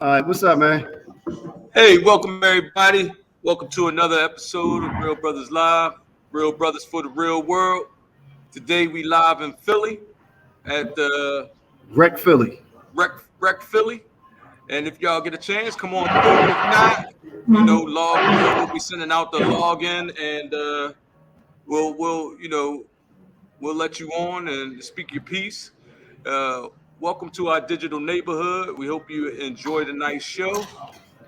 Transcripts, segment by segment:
All right, what's up, man? Hey, welcome everybody. Welcome to another episode of Real Brothers Live, Real Brothers for the Real World. Today we live in Philly at the Wreck Philly. Rec Philly. And if y'all get a chance, come on through. If not, we'll be sending out the login and we'll let you on and speak your piece. Welcome to our digital neighborhood. We hope you enjoy the nice show.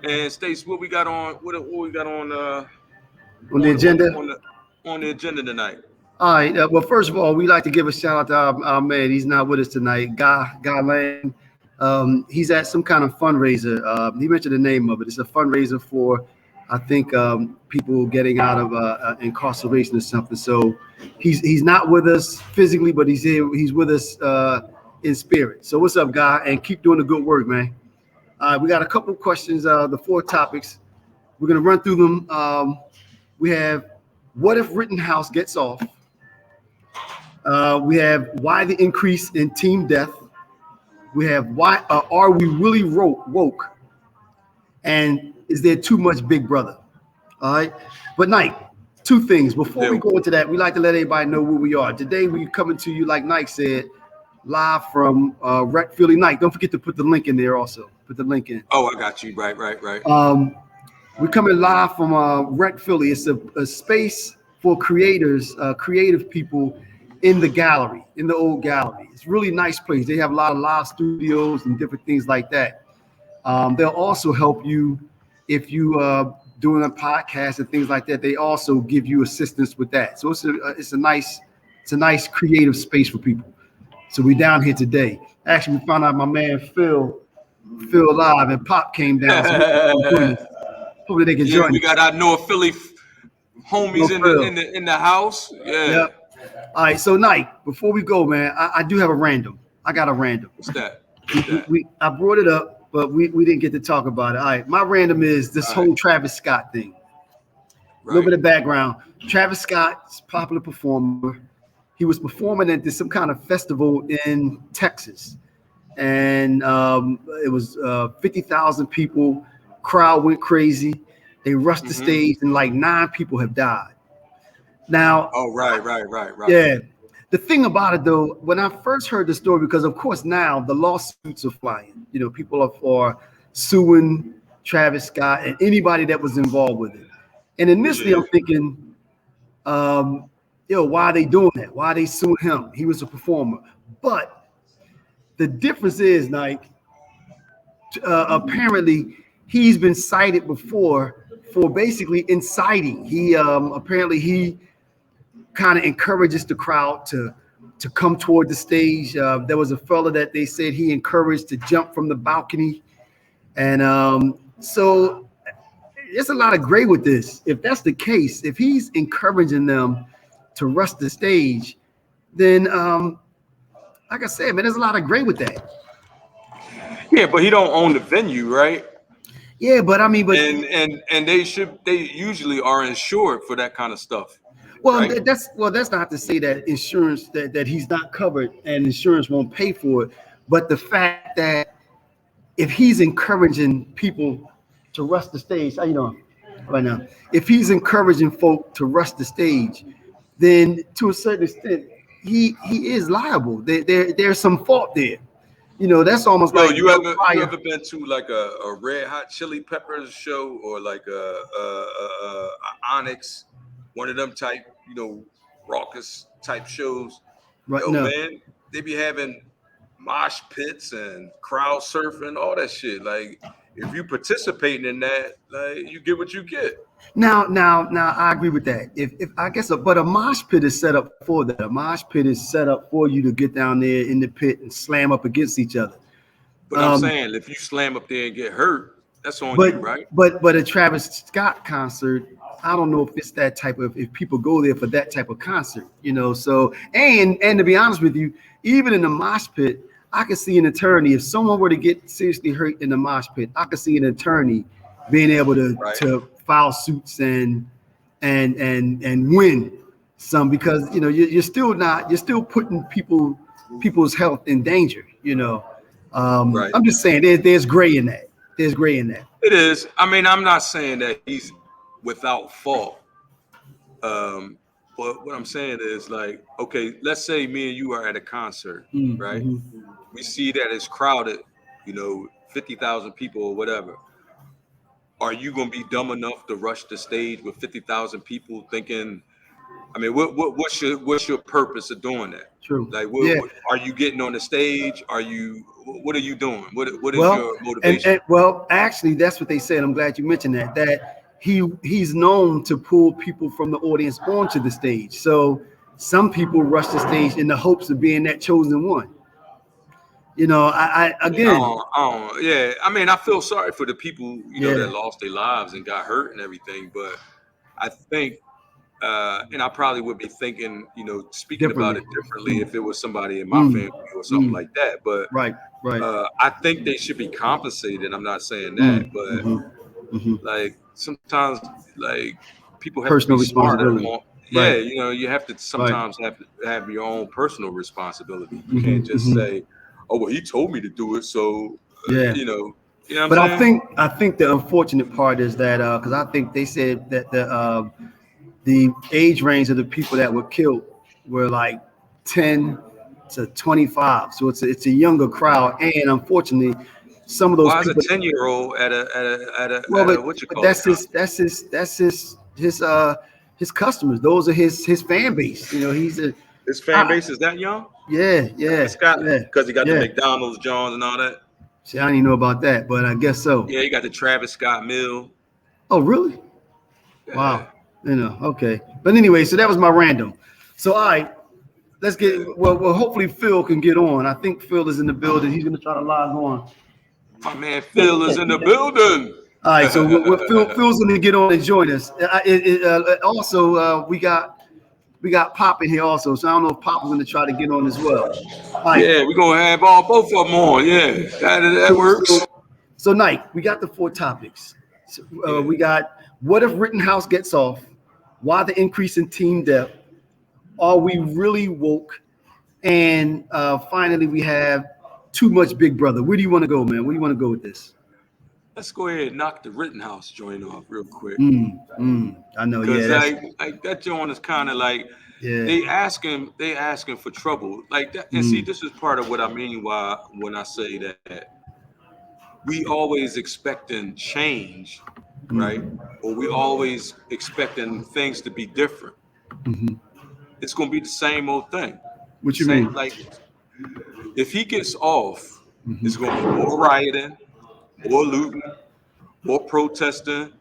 And Stace, what we got on? What we got on? On the agenda? On the agenda tonight. All right. Well, first of all, we like to give a shout out to our man. He's not with us tonight. Guy Lang. He's at some kind of fundraiser. He mentioned the name of it. It's a fundraiser for, I think, people getting out of incarceration or something. So he's not with us physically, but he's here. He's with us in spirit. So what's up, Guy? And keep doing the good work, man. We got a couple of questions. The 4 topics. We're gonna run through them. We have, what if Rittenhouse gets off? We have, why the increase in teen death? We have, why are we really woke? And is there too much Big Brother? All right. But Nike, 2 things. Before we go into that, we like to let everybody know where we are. Today we coming to you, like Nike said, live from Rec Philly. Nike, don't forget to put the link in there also. Put the link in. Oh, I got you. Right. We're coming live from Rec Philly. It's a space for creators, creative people in the gallery, in the old gallery. It's a really nice place. They have a lot of live studios and different things like that. They'll also help you if you doing a podcast and things like that. They also give you assistance with that. So it's a nice creative space for people. So we're down here today. Actually, we found out my man Phil live and Pop came down. So hopefully they can join. We got our North Philly homies in the house. Yeah. Yep. All right. So Nike, before we go, man, I do have a random. I got a random. What's that? I brought it up, but we didn't get to talk about it. All right. My random is this whole Travis Scott thing. A little bit of background. Travis Scott's popular performer. He was performing at some kind of festival in Texas, and it was 50,000 people. Crowd went crazy. They rushed the stage, and like 9 people have died. Now, right. Yeah. The thing about it, though, when I first heard the story, because of course now the lawsuits are flying. You know, people are suing Travis Scott and anybody that was involved with it. And initially, I'm thinking, why are they doing that? Why are they suing him? He was a performer. But the difference is, like, apparently he's been cited before for basically inciting. He apparently kind of encourages the crowd to come toward the stage. There was a fella that they said he encouraged to jump from the balcony. And so there's a lot of gray with this. If that's the case, if he's encouraging them to rush the stage, then like I said, man, there's a lot of gray with that. Yeah, but he don't own the venue, right? Yeah, but I mean, and they usually are insured for that kind of stuff. Well, right? that's not to say that insurance that he's not covered and insurance won't pay for it, but the fact that if he's encouraging people to rush the stage, how you doing right now? If he's encouraging folk to rush the stage, then to a certain extent, he is liable. There's some fault there. You know, that's almost like you ever been to like a Red Hot Chili Peppers show or like a Onyx, one of them type, raucous type shows? Right. No. Man, they be having mosh pits and crowd surfing, all that shit. Like, if you participating in that, like, you get what you get. Now, I agree with that. If I guess, but a mosh pit is set up for that. A mosh pit is set up for you to get down there in the pit and slam up against each other. But I'm saying, if you slam up there and get hurt, that's on you, right? But a Travis Scott concert, I don't know if it's that type of, if people go there for that type of concert, So and to be honest with you, even in the mosh pit, I could see an attorney, if someone were to get seriously hurt in the mosh pit, I could see an attorney being able to file suits and win some, because you're still putting people's health in danger. I'm just saying there's gray in that. There's gray in that. It is. I mean, I'm not saying that he's without fault. But what I'm saying is like, okay, let's say me and you are at a concert, right? Mm-hmm. We see that it's crowded, 50,000 people or whatever. Are you gonna be dumb enough to rush the stage with 50,000 people thinking? I mean, what's your purpose of doing that? True. Like, Yeah. what are you getting on the stage? What are you doing? What is Well, your motivation? well, actually, that's what they said. I'm glad you mentioned that. That he's known to pull people from the audience onto the stage. So some people rush the stage in the hopes of being that chosen one. I again, Yeah. I mean, I feel sorry for the people, that yeah, lost their lives and got hurt and everything. But I think, and I probably would be thinking, speaking about differently. it differently if it was somebody in my Mm, family or something mm, like that. But right, right. I think they should be compensated. I'm not saying that, Mm, but hmm hmm like sometimes, like people have to Personal be smarter. responsibility. Yeah, Right, you have to right. sometimes have your own personal responsibility. You Hmm can't just hmm say, "Oh, well, he told me to do it," so Yeah. you know what I'm But I saying? think I think the unfortunate part is that because I think they said that the age range of the people that were killed were like 10 to 25. So it's a younger crowd, and unfortunately, some of those Why is a people. 10-year-old Well, at a what you but call it concert? that's his customers. Those are his fan base. He's a His fan I, base is that young? yeah, yeah, Travis Scott, yeah, because he got the yeah. McDonald's Johns and all that. See, I didn't even know about that, but I guess so. Yeah, he got the Travis Scott meal. Oh, really? Yeah. Wow. Okay. But anyway, so that was my random. So all right, let's get well. Hopefully Phil can get on. I think Phil is in the building. He's gonna try to log on. My man Phil is in the building. All right, so Phil's gonna get on and join us. Also, we got Pop in here also. So I don't know if Pop is gonna try to get on as well. All right. Yeah, we're gonna have both of them on. Yeah, that So, works. so, so Nike, we got the 4 topics. So, Yeah. we got what if Rittenhouse gets off? Why the increase in team death? Are we really woke? And finally, we have too much Big Brother. Where do you want to go, man? Where do you want to go with this? Let's go ahead and knock the Rittenhouse joint off real quick. I know. Yeah, Cause that's like that joint is kind of like yeah. they asking for trouble like that. And see, this is part of what I mean when I say that we always expecting change, right? Or we always expecting things to be different. It's gonna be the same old thing. What you Same mean? like if he gets off, it's gonna be more rioting, more looting, more protesting,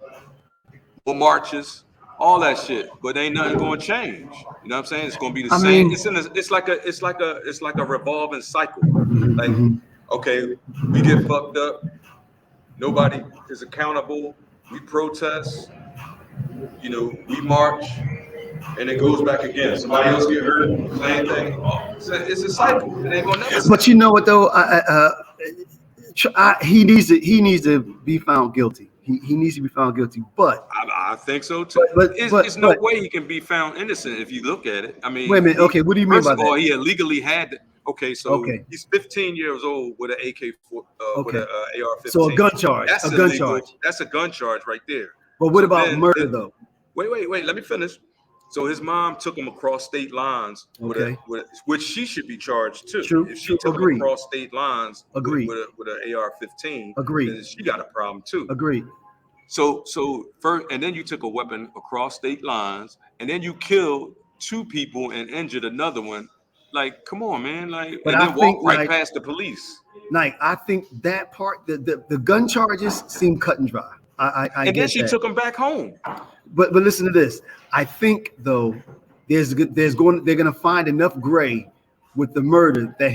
more marches, all that shit. But ain't nothing gonna change. You know what I'm saying? It's gonna be the I same. mean, It's like a revolving cycle. Like, okay, we get fucked up. Nobody is accountable. We protest. We march, and it goes back again. Somebody else get hurt. Same thing. It's a cycle. It ain't gonna never stop. but you know what though? He needs to be found guilty. He needs to be found guilty. But I think so too. There's no way he can be found innocent if you look at it. I mean, wait a minute. Okay, what do you mean first by of all, that? he illegally had. Okay, so Okay. he's 15 years old with an AK-4, with Okay. an AR-15. So a gun charge. That's A gun illegal. charge. That's a gun charge right there. But what So about then murder though? Wait. Let me finish. So his mom took him across state lines, Okay. which she should be charged too. True, If she true, took him agreed. across state lines Agreed. with an AR-15, Agreed. then she got a problem too. Agreed. So first, and then you took a weapon across state lines, and then you killed 2 people and injured another one. Like, come on, man! Like, But and I then think, walk right like- past the police. Like I think that part, the gun charges seem cut and dry. I And get then she that. took him back home. But listen to this. I think though, they're gonna find enough gray with the murder that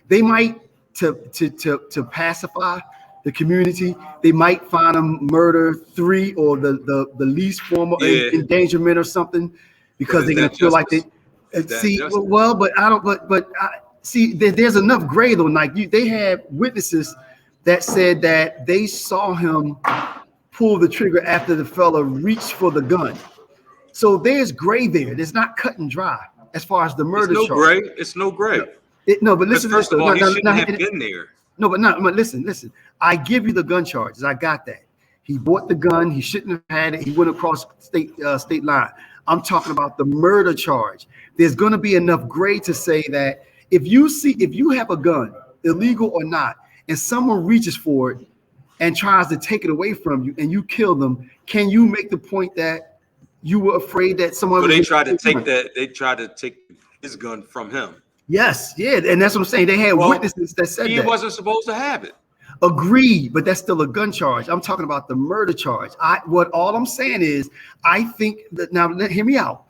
they might to pacify the community. They might find him murder 3 or the least form of Yeah. endangerment or something, because But they're is gonna that feel like they justice? Is that see. justice? Well, but I don't. But see, there's enough gray though. Like they have witnesses that said that they saw him pull the trigger after the fella reached for the gun. So there's gray there. There's not cut and dry as far as the It's murder no charge. gray. It's no gray. No, but Because listen to this first of though. all, he Now, shouldn't have been there. No, but listen. I give you the gun charges. I got that. He bought the gun. He shouldn't have had it. He went across state line. I'm talking about the murder charge. There's going to be enough gray to say that if you have a gun, illegal or not, and someone reaches for it and tries to take it away from you and you kill them, can you make the point that you were afraid that someone So was they tried to take gun? that. They tried to take his gun from him. Yes, yeah, and that's what I'm saying. They had witnesses that said he that. wasn't supposed to have it. Agreed, but that's still a gun charge. I'm talking about the murder charge. All I'm saying is, I think that now hear me out.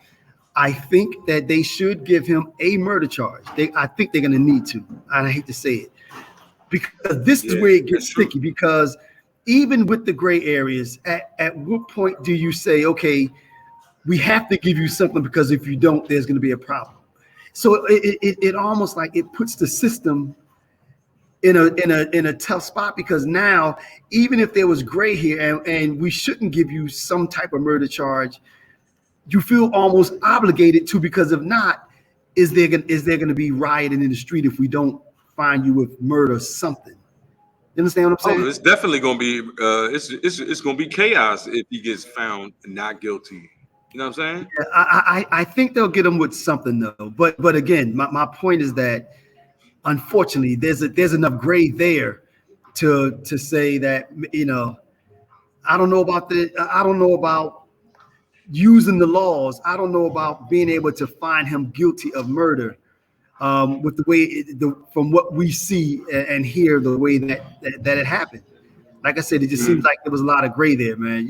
I think that they should give him a murder charge. I think they're going to need to. I hate to say it, because this is where it gets sticky. Because even with the gray areas, at what point do you say, okay, we have to give you something, because if you don't, there's going to be a problem. So it almost like it puts the system in a tough spot, because now even if there was gray here and we shouldn't give you some type of murder charge, you feel almost obligated to, because if not, is there going to be rioting in the street if we don't find you with murder something? You understand what I'm saying? It's definitely going to be it's going to be chaos if he gets found not guilty. You know what I'm saying? Yeah, I think they'll get him with something though. But again, my point is that unfortunately there's enough gray there to say that, I don't know about using the laws. I don't know about being able to find him guilty of murder, with the way from what we see and hear, the way that it happened. Like I said, it just seems like there was a lot of gray there, man.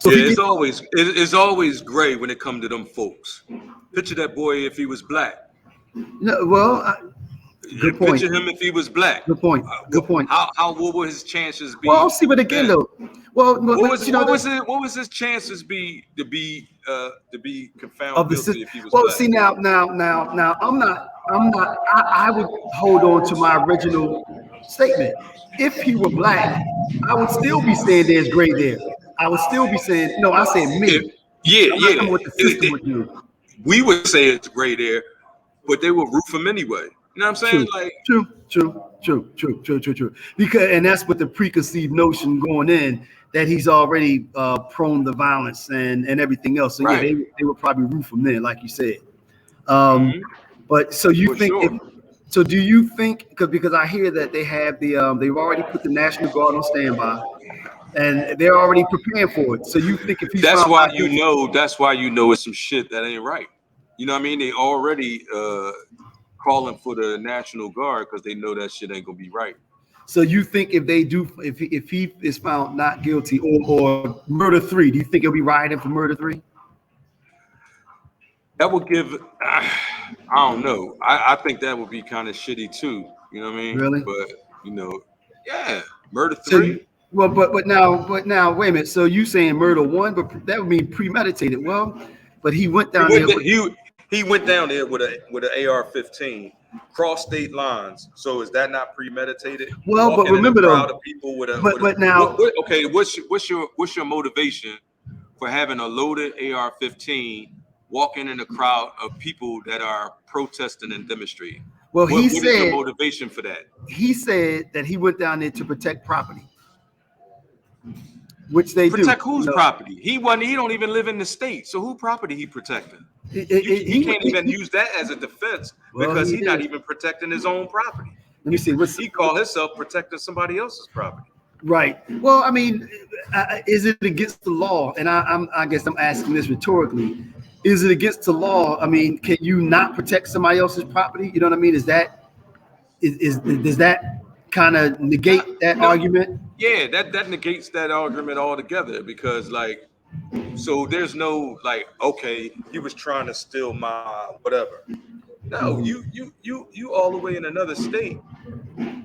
So it's always gray when it comes to them folks. Picture that boy if he was black. Good point. Picture him if he was black. Good point. Good point. What would his chances be? Well, see, but again, though, what was his chances be to be confounded guilty if he was black? See, now, I would hold on to my original statement. If he were black, I would still be saying there's gray there. I would still be saying, no, I said me. What the system would do. We would say it's gray there, but they would roof him anyway. You know what I'm saying? True. Because, and that's with the preconceived notion going in that he's already prone to violence and everything else. So right. Yeah, they would probably roof him there, like you said. But so you think? So do you think? Because I hear that they have they've already put the National Guard on standby, and they're already preparing for it. So you think if he's that's why you know it's some shit that ain't right. You know what I mean? They already calling for the National Guard because they know that shit ain't gonna be right. So you think if he is found not guilty or murder 3, do you think he'll be rioting for murder 3? That would give, I don't know. I think that would be kind of shitty too. You know what I mean? Really? But yeah, murder 3. So, but now wait a minute. So you saying murder 1, but that would mean premeditated. Well, but he went down there. He went down there with an AR-15, crossed state lines. So is that not premeditated? Well, but remember though, what's your motivation for having a loaded AR-15 walking in a crowd of people that are protesting and demonstrating? Well, what is your motivation for that? He said that he went down there to protect property, which they protect whose property? He don't even live in the state, so who property he protecting? He can't even use that as a defense because he's not even protecting his own property. Let me see. He called himself protecting somebody else's property. Right. Well, I mean, is it against the law? And I guess I'm asking this rhetorically. Is it against the law? I mean, can you not protect somebody else's property? You know what I mean? Does that kind of negate that argument? Yeah, that negates that argument altogether because so there's no okay, he was trying to steal my whatever. No, you all the way in another state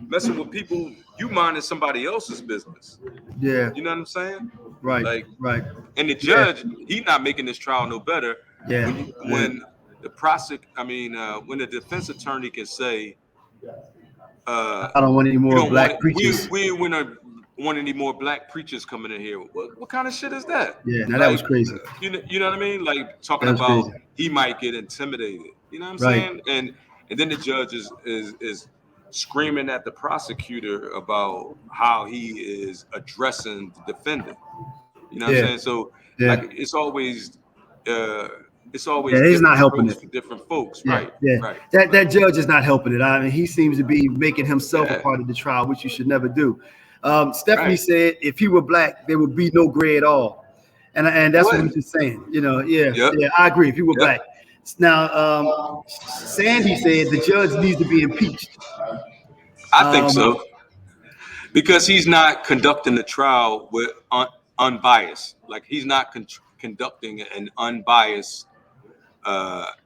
messing with people, you minding somebody else's business. Yeah. You know what I'm saying? Right. Right. And the judge, he's not making this trial no better. Yeah. When the defense attorney can say, I don't want any more black preachers. We want any more black preachers coming in here. What kind of shit is that? Yeah, that was crazy. You know what I mean? Like talking about crazy. He might get intimidated. You know what I'm saying? And then the judge is screaming at the prosecutor about how he is addressing the defendant. You know what I'm saying? So like it's always he's different not helping strokes it for different folks. yeah Right. yeah Right. that judge is not helping it. I mean, he seems to be making himself a Yeah. part of the trial, which you should never do. Stephanie Right. said if he were black there would be no gray at all, and that's what What? we're just saying, you know. Yeah, Yep. I agree if he were Yep. black. Now Sandy said the judge needs to be impeached. I think so. Because he's not conducting the trial with unbiased. Like he's not conducting an unbiased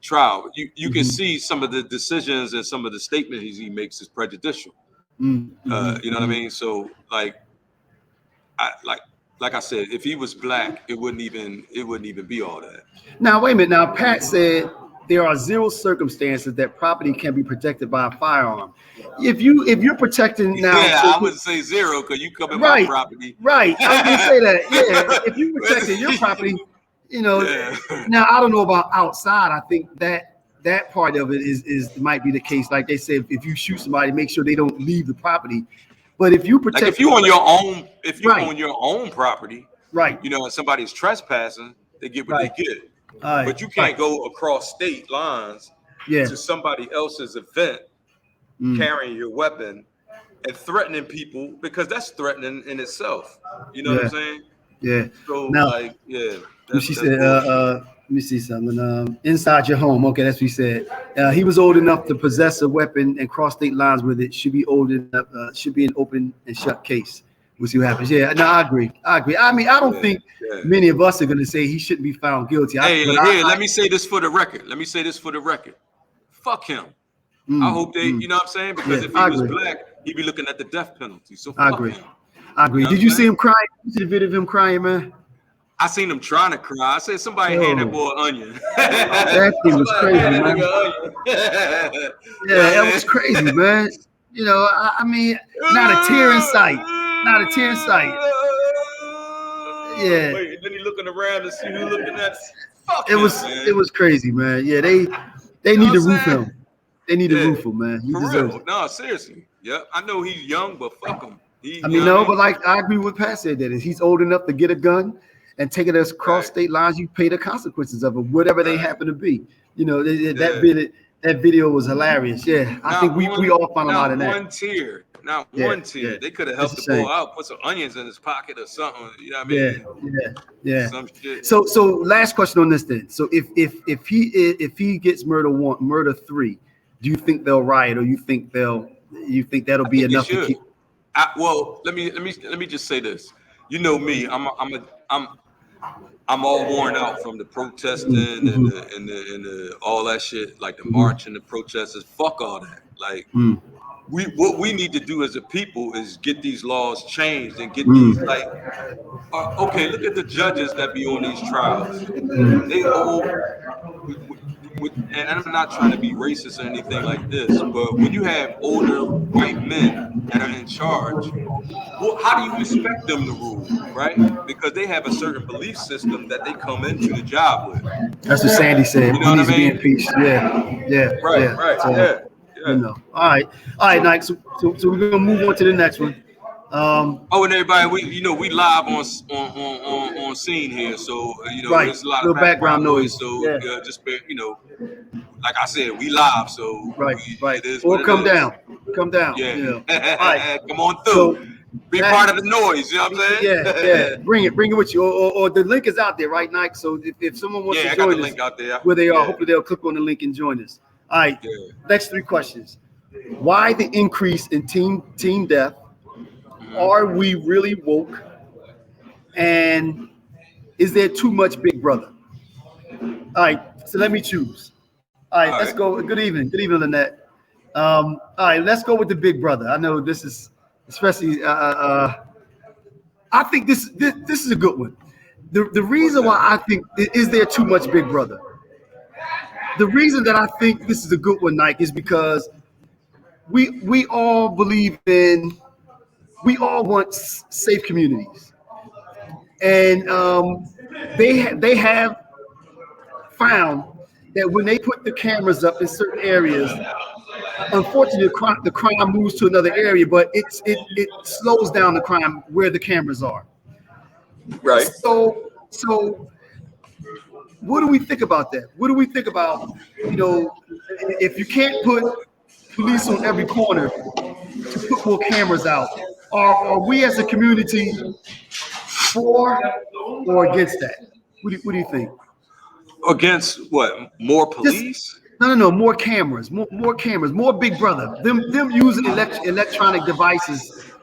trial. You can see some of the decisions and some of the statements he makes is prejudicial. You know what I mean? So like I said, if he was black, it wouldn't even be all that. Now wait a minute. Now Pat said there are zero circumstances that property can be protected by a firearm. If you're protecting now, Yeah, I wouldn't say zero because you come in my property. Right. I was gonna say that. Yeah, if you're protecting your property, you know. Now I don't know about outside. I think that part of it is might be the case. Like they say, if you shoot somebody, make sure they don't leave the property. But if you protect, like if you on your own, on your own property, right? You know, and somebody's trespassing, they get what they get. But you can't go across state lines to somebody else's event carrying your weapon and threatening people, because that's threatening in itself. You know what I'm saying? Yeah. So now, like, she said, let me see something. Inside your home. Okay, that's what he said. He was old enough to possess a weapon and cross state lines with it. Should be old enough. Should be an open and shut case. We'll see what happens. Yeah, no, I agree. I mean, I don't think many of us are going to say he shouldn't be found guilty. Let me say this for the record. Fuck him. I hope they, you know what I'm saying? Because if he was black, he'd be looking at the death penalty. So fuck him. I agree. Did you see him crying? You see the video of him crying, man? I seen him trying to cry. I said, somebody hand that boy an onion. That thing was crazy, man. Yeah, that was crazy, man. You know, I mean, not a tear in sight. Not a tear in sight. Yeah. Wait, and then he looking around to see who looking at. Fuck it was crazy, man. Yeah, they need to roof him. They need to roof him, man. He deserves it. No, seriously. Yeah, I know he's young, but fuck him. But like I agree with Pat said that he's old enough to get a gun and take it across state lines. You pay the consequences of it, whatever they happen to be. You know, that video was hilarious. Yeah, I think we all found out in that. Not one tear. They could have helped the boy out, put some onions in his pocket or something. You know what I mean? Yeah. Some shit. So last question on this then. So if he gets murder 3, do you think they'll riot, or you think that'll be enough to keep? Well, let me just say this. You know me, I'm all worn out from the protesting and the all that shit, like the march and the protesters. Fuck all that. Like what we need to do as a people is get these laws changed and get these okay. Look at the judges that be on these trials. They all. And I'm not trying to be racist or anything like this, but when you have older white men that are in charge, well, how do you expect them to rule, right? Because they have a certain belief system that they come into the job with. That's what Sandy said. You know what I mean? Impeached. Yeah. Right. So, you know. All right, Nike. So we're gonna move on to the next one. And everybody, we live on scene here, so there's a lot of background noise. So just like I said, we live, so right. It is. Or come down. Yeah. All right. Come on through. So, be part of the noise. You know what I'm saying? Yeah. Bring it with you. Or the link is out there, right, Nike? So if someone wants to join us, I got the link out there. Where they are, hopefully they'll click on the link and join us. All right. Next 3 questions. Why the increase in teen death? Are we really woke? And is there too much Big Brother? All right, so let me choose. All right, let's go. Good evening, Lynette. All right, let's go with the Big Brother. I know this is especially. I think this is a good one. The reason why I think is there too much Big Brother. The reason that I think this is a good one, Nike, is because we all believe in. We all want safe communities, and they have found that when they put the cameras up in certain areas, unfortunately, the crime moves to another area, but it slows down the crime where the cameras are. Right. So what do we think about that? What do we think about, if you can't put police on every corner, to put more cameras out? Are we as a community for or against that? What do you think? Against what? More Just police? no, more cameras, more cameras, more Big Brother. Them using electronic devices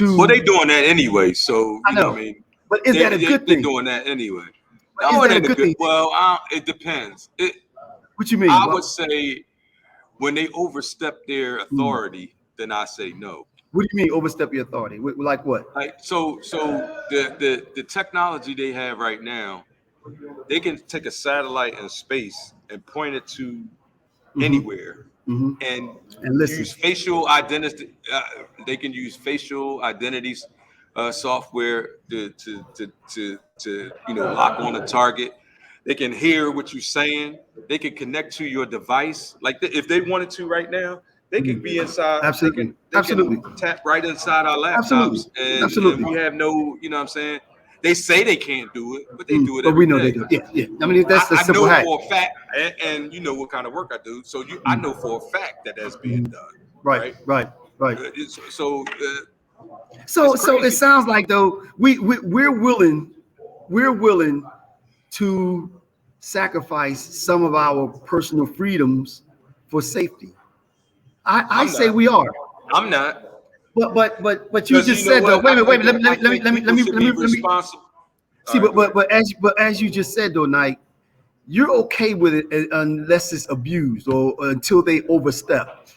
Well, they to. doing that anyway. So I what I know, mean. but is that a good They thing? doing that anyway. Is No, it that a ain't a good good. thing? Well, it depends. What you mean? I What would say when they overstep their authority, then I say no. do you mean overstep your authority? Like what? Like the technology they have right now, they can take a satellite in space and point it to anywhere and And listen. use facial identity. They can use facial identities software to lock on a target. They can hear what you're saying. They can connect to your device. Like if they wanted to right now, they could be inside. Absolutely. They Absolutely. can tap right inside our Absolutely. laptops, and we Absolutely. have no. You know what I'm saying? They say they can't do it, but they do it But we every know they day. do. Yeah, yeah. I mean, that's a I simple know hack. for a fact, and you know what kind of work I do. So I know for a fact that that's being done, Right, right? right, right. It's So it crazy. sounds like though we're willing to sacrifice some of our personal freedoms for safety. I I'm say not. we are. I'm not. But you Because you just know said though. what? Wait a minute. I think people should be Let me. responsible. See, All right, go ahead. but as you just said though, Nike, you're okay with it unless it's abused or until they overstep.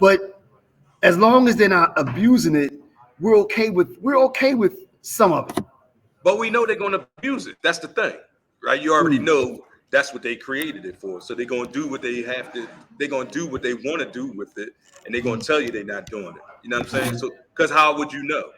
But as long as they're not abusing it, we're okay with some of it. But we know they're going to abuse it. That's the thing, right? You already know that's what they created it for. So they're going to do what they have to. They're going to do what they want to do with it, and they're going to tell you they're not doing it. You know what I'm saying? So, because how would you know?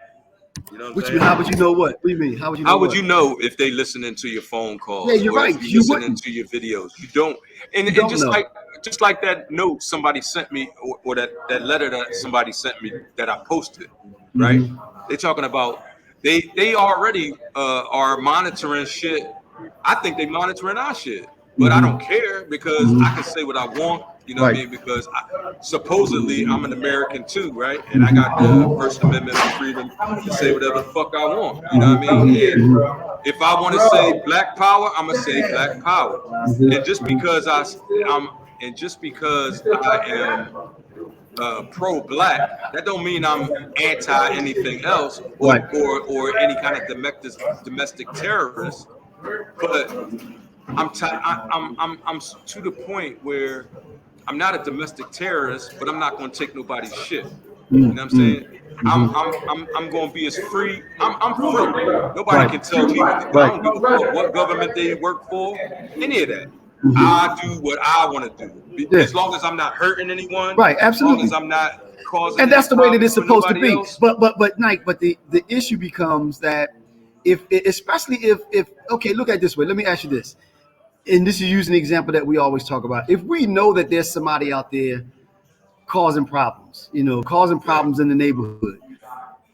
You know what I'm saying? How would you know what? What do you mean? How would you know How would what? you know if they listening to your phone Yeah, calls you're or if right. you You listening wouldn't. to your videos? You don't. You And don't know. just like that note somebody sent me, or that letter that somebody sent me that I posted, right? They talking about they already are monitoring shit. I think they monitoring our shit, but I don't care because I can say what I want. You know what I Right. mean? Because supposedly I'm an American too, right? And I got the First Amendment freedom to say whatever the fuck I want. You know what I mean? And if I want to say Black Power, I'm gonna say Black Power. And just because I'm and just because I am pro-black, that don't mean I'm anti anything else Right. or any kind of domestic terrorist. But I'm to the point where I'm not a domestic terrorist, but I'm not going to take nobody's shit. You know what I'm saying? I'm going to be as free. I'm free. Nobody Right. can tell me. I don't give a fuck what government they work for. Any of that. I do what I want to do. Yeah. As long as I'm not hurting anyone. Right. As long Absolutely. as I'm not causing And any that's the way that problems it's for supposed to nobody be. else. But Nike, but the issue becomes that especially if okay, look at it this way. Let me ask you this. And this is using the example that we always talk about. If we know that there's somebody out there causing problems, causing problems in the neighborhood,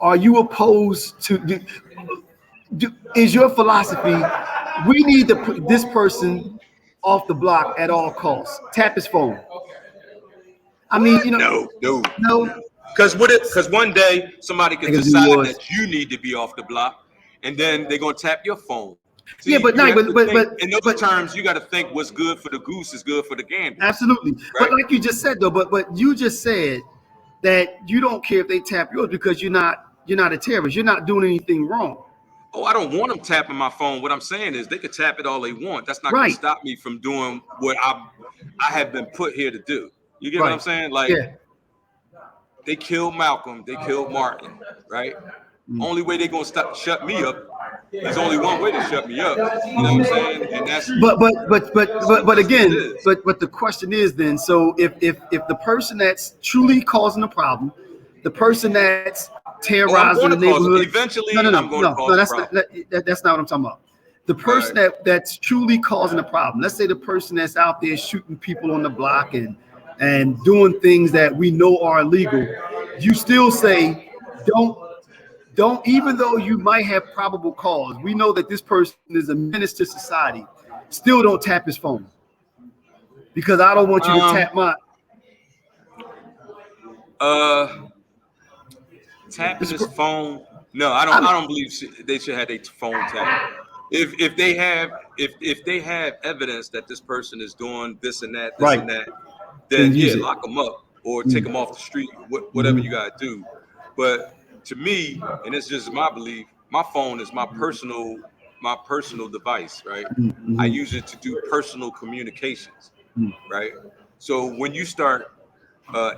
are you opposed to? Is your philosophy we need to put this person off the block at all costs? Tap his phone. I mean, What? No. no, Because one day somebody could niggas do decide yours. that you need to be off the block, and then they're gonna tap your phone. Yeah, See, but you Nike, have to think in those but terms. You got to think what's good for the goose is good for the gander, absolutely. But right? like you just said though, but you just said that you don't care if they tap yours because you're not a terrorist. You're not doing anything wrong. Oh, I don't want them tapping my phone. What I'm saying is they could tap it all they want. That's not going to Right. stop me from doing what I have been put here to do. You get what I'm Right. saying? Like Yeah. they killed Malcolm, they killed Martin, right? Only way they're gonna shut me up. There's only one way to shut me up. You know what I'm saying? And that's But just what it again, is. but the question is then, so if the person that's truly causing the problem, the person that's Oh, I'm terrorizing going the to cause. neighborhood, Eventually, I'm going to cause a that's not problem. that's not what I'm talking about. The All person right. that's truly causing the problem. Let's say the person that's out there shooting people on the block and and doing things that we know are illegal, you still say, don't, even though you might have probable cause, we know that this person is a menace to society, still don't tap his phone. Because I don't want you to tap mine. Tapping his phone. No, I don't believe they should have their phone tapped. If they have evidence that this person is doing this and that, and that, then lock them up or take them off the street, whatever you gotta do. But to me, and it's just my belief, my phone is my personal device, right? I use it to do personal communications, right? So when you start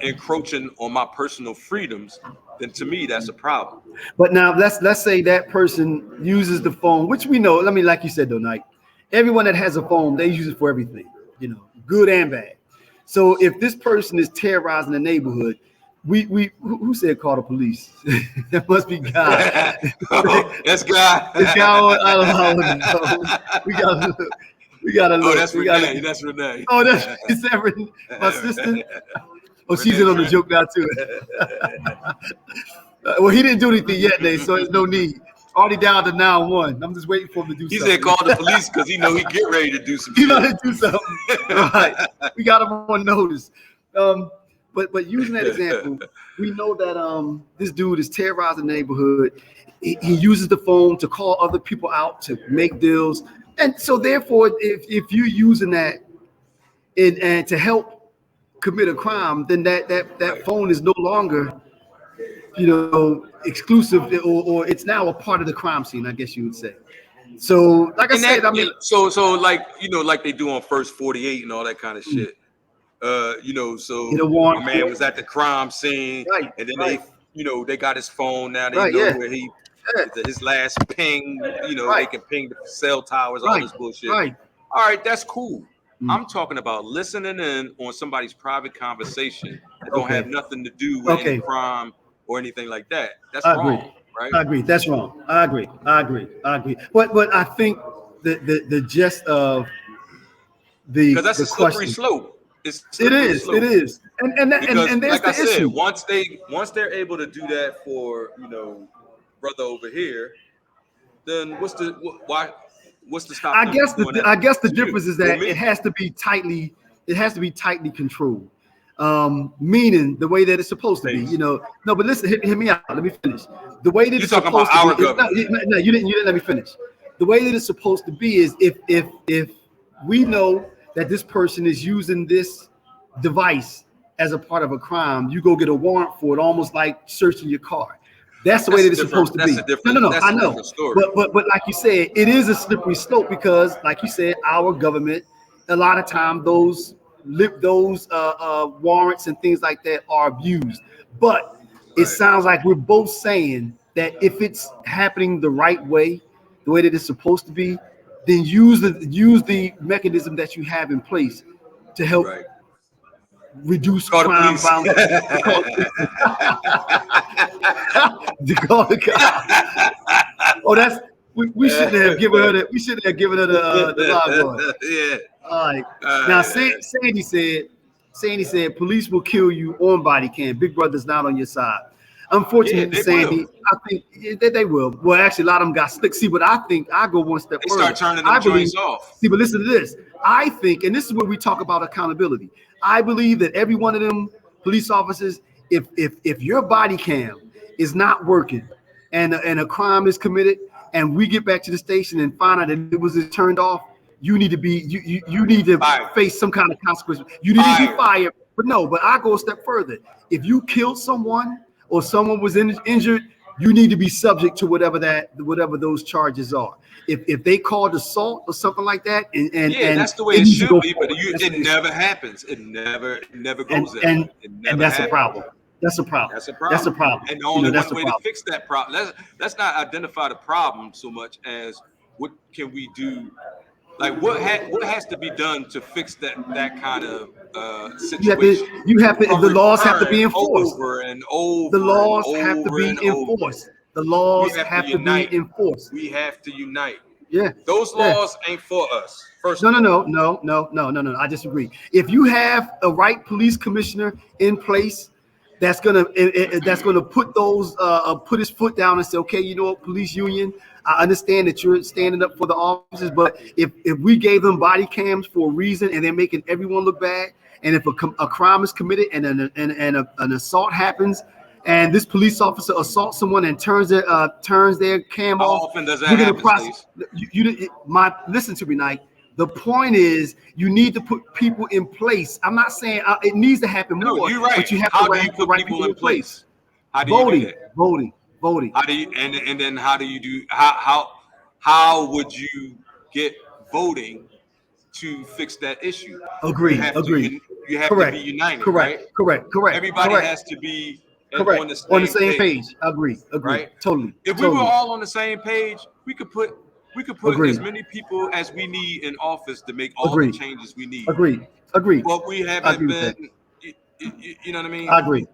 encroaching on my personal freedoms, then to me that's a problem. But now let's say that person uses the phone, which we know. I mean, like you said, though, Nike, everyone that has a phone, they use it for everything, good and bad. So if this person is terrorizing the neighborhood, who said call the police? That must be God. That's God. It's God. I don't know. We gotta look. Oh, that's Renee. That's Renee. Oh, that's my sister. Oh, she's in on the joke now too. Well, he didn't do anything yet, Dave, so there's no need. Already down to 9-1. I'm just waiting for him to do something. He said call the police because he know he get ready to do some shit. He know to do something. Right. We got him on notice. But using that example, we know that this dude is terrorizing the neighborhood. He uses the phone to call other people out to make deals. And so therefore, if you're using that and to help commit a crime, then that phone is no longer exclusive, or it's now a part of the crime scene, I guess you would say. So like I said, I mean, so like like they do on First 48 and all that kind of shit. So my man was at the crime scene, right, and then they got his phone now. They know where his last ping. They can ping the cell towers, all this bullshit. Right. All right, that's cool. I'm talking about listening in on somebody's private conversation that don't have nothing to do with any crime or anything like that. That's wrong, right? I agree. That's wrong. I agree. But I think the gist of because that's a slippery slope. It is. And that's like the issue. Once they're able to do that for brother over here, then what's the stop? I guess the difference is that it has to be tightly controlled. Meaning the way that it's supposed to be. No, but listen, hear me out. Let me finish. The way that it's supposed to be. No, you didn't let me finish. The way that it's supposed to be is if we know that this person is using this device as a part of a crime, you go get a warrant for it, almost like searching your car. That's the way that it's supposed to be. No, I know. But like you said, it is a slippery slope because, like you said, our government, a lot of time those warrants and things like that are abused. But it sounds like we're both saying that if it's happening the right way, the way that it's supposed to be, then use the mechanism that you have in place to help reduce crime, violence. Oh, that's we shouldn't have given her the log on. Yeah. All right. Now Sandy said police will kill you on body cam. Big Brother's not on your side. Unfortunately, Sandy, I think they will. Well, actually, a lot of them got slick. See, but I think I go one step further. Start turning them joints off. See, but listen to this. I think, and this is where we talk about accountability. I believe that every one of them police officers, if your body cam is not working and a crime is committed, and we get back to the station and find out that it was turned off, you need to be you need to face some kind of consequence. You need to be fired. But I go a step further. If you killed someone or someone was injured, you need to be subject to whatever those charges are. If they called assault or something like that, and that's the way it should be, but it never happens. It never goes there. And that's a problem. That's a problem. And the only one way to fix that problem, let's not identify the problem so much as what can we do. Like what has to be done to fix that kind of situation? The laws have to be enforced. Over and over. The laws have to be enforced. The laws have to be enforced. We have to unite. Yeah. Those Yeah. laws ain't for us. First No, of no, all. no, no, no, no, no, no. I disagree. If you have a right police commissioner in place, that's gonna put put his foot down and say, okay, you know what, police union, I understand that you're standing up for the officers, but if we gave them body cams for a reason and they're making everyone look bad, and if a crime is committed and an assault happens, and this police officer assaults someone and turns their cam How off, often does that we're gonna happen, process. Stace? Listen to me, Knight. The point is, you need to put people in place. I'm not saying it needs to happen No, more, you're right. but you have How to do you have the put right people in place? How do you do Voting, that? voting, voting. How do you and then how do you do how would you get voting to fix that issue? You Agreed, have to agreed. you have to be Correct, united, correct, right? correct, correct, Everybody correct, has to be correct. on the On the same same page, page. Agree, agree. right? Totally, If we were totally. all on the same page, we could put as Agreed, many people as we need in office to make all the agreed, changes we need. agreed, agreed. But we I haven't agree with been, that. you know what I mean? I agree.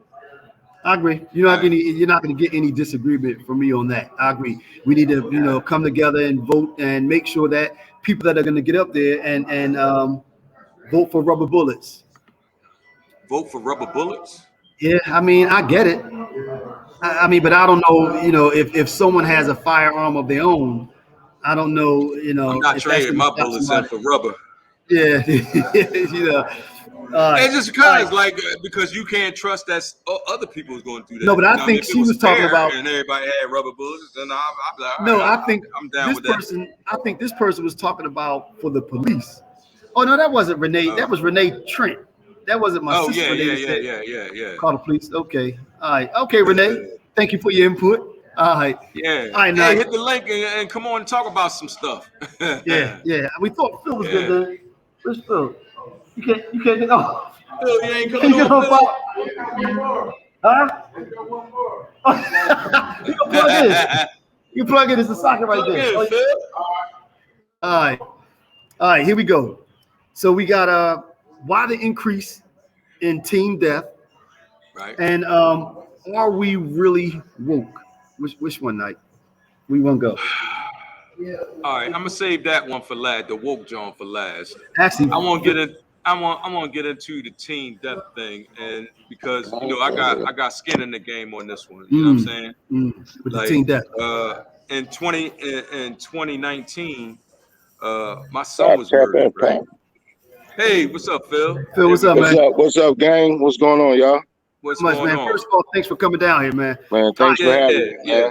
I agree. All right. You're not gonna get any disagreement from me on that. I agree. We need to, come together and vote and make sure that people that are gonna get up there and vote for rubber bullets. Vote for rubber bullets. Yeah, I mean, I get it. I mean, but I don't know, if someone has a firearm of their own, I don't know, I'm not if that's trading gonna my stop bullets in somebody. for rubber. Yeah, you know. All right, It's just all right. because, like, because you can't trust that other people is going to do No, that. but You I know, what I mean, think if it she was was talking fair about. and everybody had rubber bullets, then I'd be like, all right, No, I think I'm down with that. I think this person was talking about for the police. Oh no, that wasn't Renee. That was Renee Trent. That wasn't my Oh sister yeah, Renee yeah, that yeah, said yeah, yeah, yeah, call the police. Okay, all right, okay, Renee. Thank you for your input. All right, yeah. all right, Hey, night. hit the link and come on and talk about some stuff. Yeah, Yeah. yeah. We thought Phil was good. Then where's Phil? You can't get off. Phil, you ain't Can coming you get on, off? Phil. Huh? You can plug in. You plug in. It's the socket right Plug there. in, Oh, Phil. all right, all right. Here we go. So we got why the increase in teen death, Right. and are we really woke? Which one night we won't go? All right, I'm gonna save that one for last, the woke John for last. Actually, I want to get in. I want to get into the teen death thing, and because I got skin in the game on this one. You know what I'm saying? with the Like teen death. in 2019, my son was murdered. Right? Hey, what's up, Phil? Phil, There what's we up, go. man? What's up, gang? What's going on, y'all? What's So much, going man. on? First of all, thanks for coming down here, man. Man, thanks for Yeah, having yeah, me, yeah.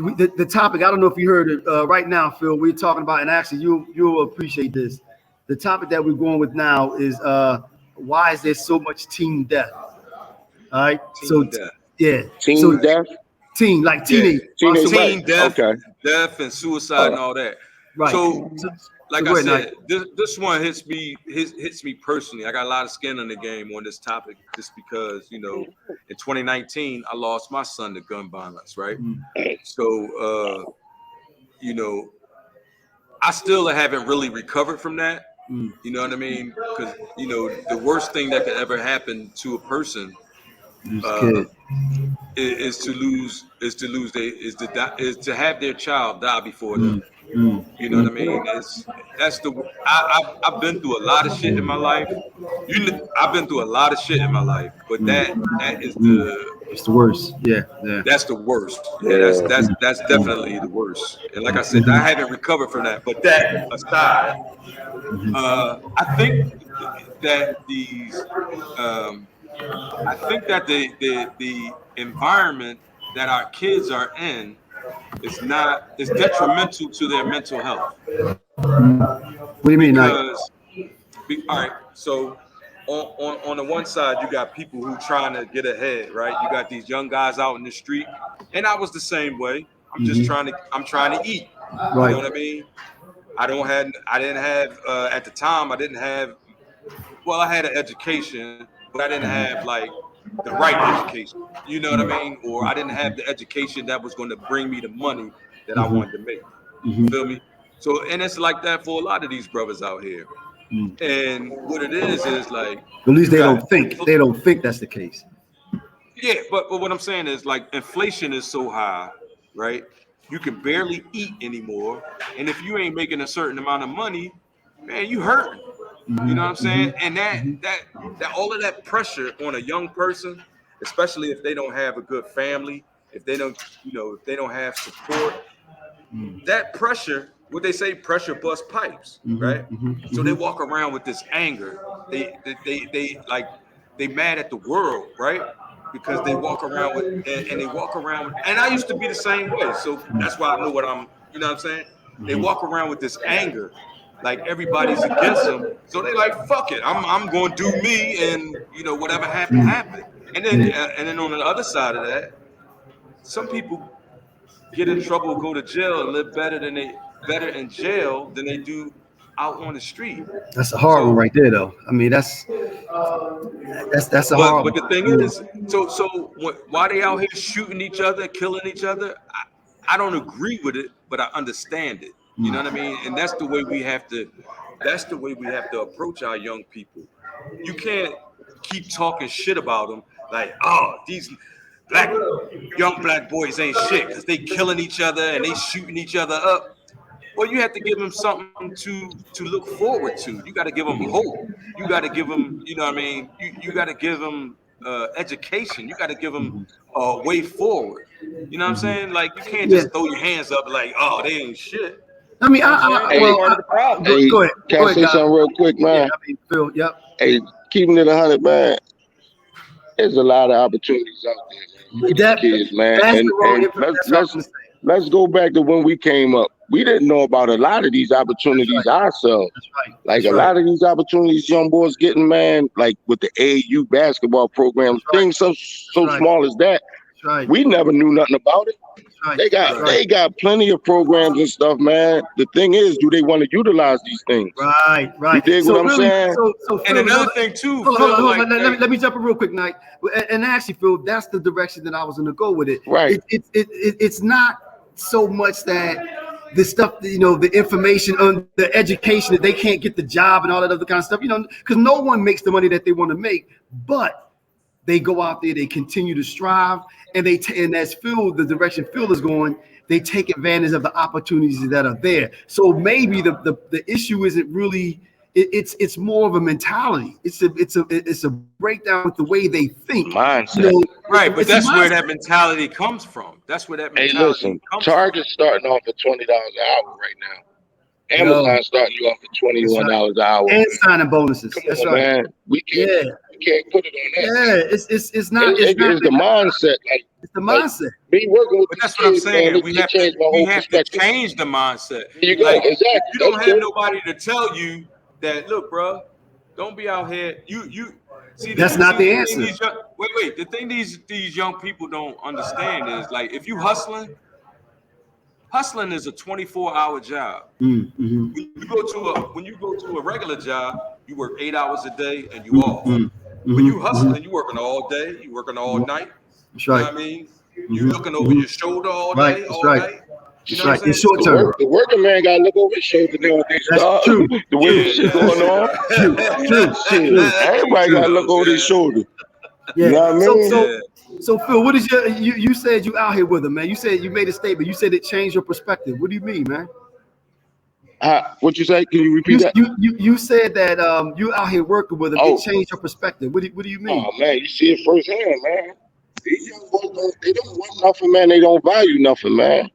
man. The topic, I don't know if you heard it right now, Phil. We're talking about, and actually you'll appreciate this. The topic that we're going with now is why is there so much teen death? All right. Teen death. Yeah. Teen death? Teen, like Yeah, teenage. Teenage teen death, Okay. death and suicide and all that. Right. So, like go I ahead, said, Knight. this one hits me personally. I got a lot of skin in the game on this topic, just because in 2019 I lost my son to gun violence, right? So, I still haven't really recovered from that. You know what I mean? Because the worst thing that could ever happen to a person is to have their child die before them. You know what I mean? I've been through a lot of shit in my life. I've been through a lot of shit in my life, but that is It's the worst. Yeah, yeah. that's the worst. Yeah, Yeah. that's definitely the worst. And like I said, I haven't recovered from that. But that aside, I think that the environment that our kids are in is detrimental to their mental health. What do you mean, Knight? Because all right, so on the one side you got people who trying to get ahead, right? You got these young guys out in the street, and I was the same way. I'm trying to eat. You know what I mean? I didn't have at the time, I didn't have, well, I had an education, but I didn't have like the right education. You know what I mean? Or I didn't have the education that was going to bring me the money that I wanted to make. You feel me? So, and it's like that for a lot of these brothers out here. And what it is like, At least you they got, don't think. They don't think that's the case. yeah, but what I'm saying is, like, inflation is so high, right? you can barely eat anymore, and if you ain't making a certain amount of money, man, you hurting. You know what I'm saying? And that all of that pressure on a young person, especially if they don't have a good family, if they don't, if they don't have support, that pressure, what they say, pressure bust pipes, right? So they walk around with this anger. They like they mad at the world, right? Because they walk around with and they walk around with, and I used to be the same way. So that's why I know what I'm, you know what I'm saying? They walk around with this anger, like everybody's against them. So they like, fuck it, I'm going to do me, and whatever happened. And then on the other side of that, some people get in trouble, go to jail, and live better in jail than they do out on the street. That's a hard one right there, though. I mean, that's a hard. But the thing is, so why they out here shooting each other, killing each other? I don't agree with it, but I understand it. You know what I mean? And that's the way we have to. That's the way we have to approach our young people. You can't keep talking shit about them, like, oh, these young black boys ain't shit because they killing each other and they shooting each other up. Well, you have to give them something to look forward to. You got to give them hope. You got to give them, you know what I mean? You got to give them education. You got to give them a way forward. You know what I'm saying? Like, you can't just throw your hands up like, oh, they ain't shit. I mean, go ahead. Can I say something real quick, man? Yeah, I mean, Phil, yep. Hey, keeping it 100, man. There's a lot of opportunities out there, man. That, kids, man. And let's go back to when we came up. We didn't know about a lot of these opportunities ourselves. That's right. Like a lot of these opportunities, young boys getting, man, like with the AAU basketball programs, things so small as that. Right. We never knew nothing about it. Right. They got plenty of programs and stuff, man. The thing is, do they want to utilize these things? Right. You dig what I'm saying? So and another thing too. Hold on. Let me jump in real quick, Knight. And actually, Phil, that's the direction that I was going to go with it. Right. It's not so much that the stuff, the information on the education, that they can't get the job and all that other kind of stuff, because no one makes the money that they want to make, but they go out there, they continue to strive, and and as Phil, the direction Phil is going, they take advantage of the opportunities that are there. So maybe the issue isn't really, it's more of a mentality. It's a breakdown with the way they think. Mindset. Right, but that's where that mentality comes from. That's where that mentality comes from. Target's starting off at $20 an hour right now. Amazon starting you off at $21 an hour. And signing bonuses. That's right. Man. We can't put it on that. Yeah, it's not. It's the mindset. Like, it's the mindset. Me working with that's what I'm saying. Man, we have to change the mindset. Here you go. Exactly. You don't have nobody to tell you that. Look, bro, don't be out here. You see. That's not the answer. Wait. The thing these young people don't understand is, like, if you hustling is a 24-hour job. When you go to a regular job, you work 8 hours a day and you off. When you hustling, you working all day, you working all night. That's right. You know what I mean? You looking over your shoulder all day, all night. You know what I'm saying? It's short term. The working man got to look over his shoulder nowadays. That's true. The way this shit going on. True. Everybody got to look over his shoulder. Yeah. You know what I mean? So Phil, what is you said you out here with him, man? You said you made a statement. You said it changed your perspective. What do you mean, man? What you say? Can you repeat that? You said that you out here working with him. It changed your perspective. What do you mean? Oh man, you see it firsthand, man. These young boys they don't want nothing, man. They don't value nothing, man.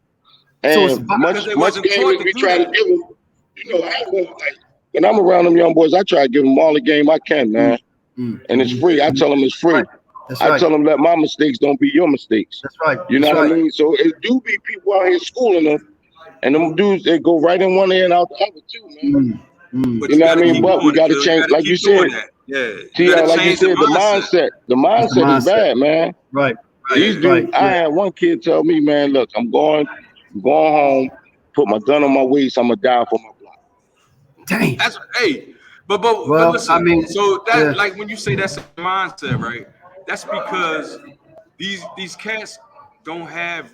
And so much game as we try to give them, when I'm around them young boys, I try to give them all the game I can, man. And it's free. I tell them it's free. I tell them, let my mistakes don't be your mistakes. That's right. You know what I mean? So it do be people out here schooling them, and them dudes, they go right in one ear and out the other too, man. You know what I mean? But we got to change, like you said. Yeah. Like you said, the mindset is bad, man. Right. These dudes, I had one kid tell me, man, look, I'm going home, put my gun on my waist, I'm gonna die for my block. Dang. But listen, I mean, so that like when you say that's a mindset, right? That's because these cats don't have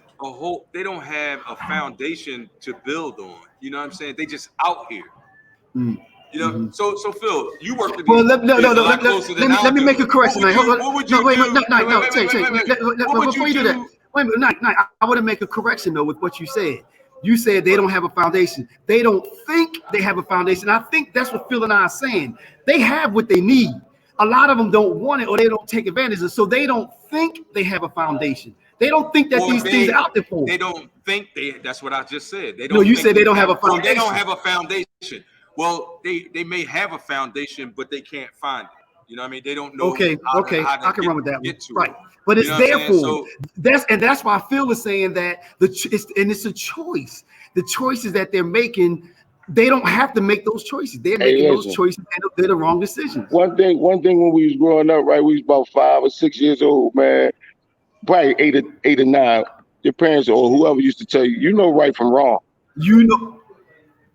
they don't have a foundation to build on. You know what I'm saying? They just out here. You know, so Phil, you work with these. Let me make a correction. Hold on. Wait. Before you do that, Wait a minute, I want to make a correction though with what you said. You said they don't have a foundation. They don't think they have a foundation. I think that's what Phil and I are saying. They have what they need. A lot of them don't want it or they don't take advantage of it. So they don't think they have a foundation. They don't think that these things are out there for them. They don't think that's what I just said. They don't. No, you said they don't have a foundation. They don't have a foundation. Well, they may have a foundation, but they can't find it. You know what I mean? They don't know. Okay, I can run with that one. Right. But it's there for them. That's why Phil is saying that it's a choice. The choices that they're making, they don't have to make those choices. They're making those choices. They're the wrong decisions. One thing when we was growing up, right? We was about 5 or 6 years old, man. Probably 8 or 9. Your parents or whoever used to tell you, you know right from wrong. You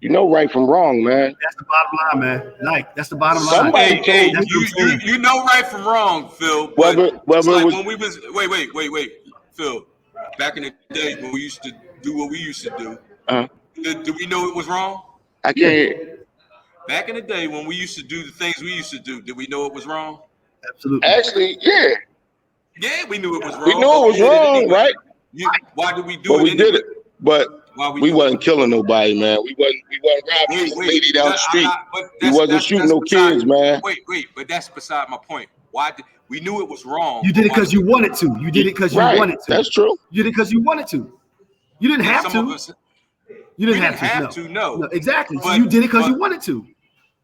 know right from wrong, man. That's the bottom line, man. Like, that's the bottom line. Somebody told you know right from wrong, Phil. But when we was wait, Phil. Back in the day when we used to do what we used to do, did we know it was wrong? I can't. Back in the day when we used to do the things we used to do, did we know it was wrong? Absolutely. Actually, yeah. Yeah, we knew it was wrong. We knew it was wrong, anyway. Right? Why did we do it? We did it, but we wasn't killing nobody, man. We wasn't robbing a lady down the street. We wasn't shooting no kids, man. Wait, but that's beside my point. We knew it was wrong. You did it because you wanted to. You did it because you wanted to. That's true. You did it because you wanted to. You didn't have to. You didn't have to. No, exactly. So you did it because you wanted to.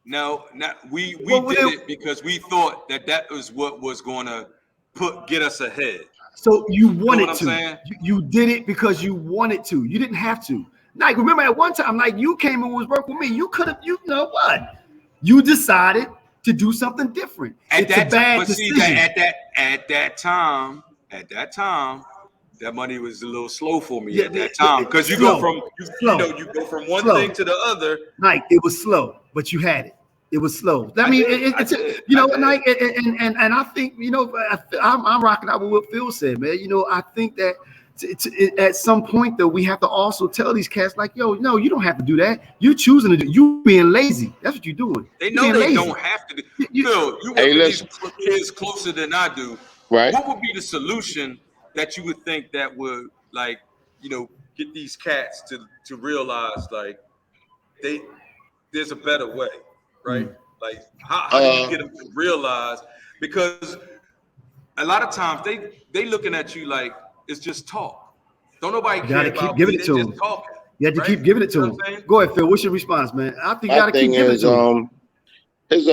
No, we did it because we thought that was what was going to get us ahead. So you wanted to. You did it because you wanted to. You didn't have to. Like, remember at one time, like, you came and was working with me. You could have, you know what? You decided to do something different. It's a bad decision. At that time, that money was a little slow for me at that time, because you go from one thing to the other. Like, it was slow, but you had it. It was slow. I mean, it's you know, and I think, you know, I'm rocking out with what Phil said, man. You know, I think that at some point though, we have to also tell these cats, like, yo, no, you don't have to do that. You choosing to do. You being lazy. That's what you're doing. They know they don't have to do. Phil, you work with these kids closer than I do. Right. What would be the solution that you would think that would, like, you know, get these cats to realize, like, there's a better way, right? Like, how do you get them to realize? Because a lot of times they looking at you like it's just talk. Don't nobody care about keep giving it to them. You have to keep giving it to them. Go ahead, Phil. What's your response, man? I think you got to keep giving it to them. It's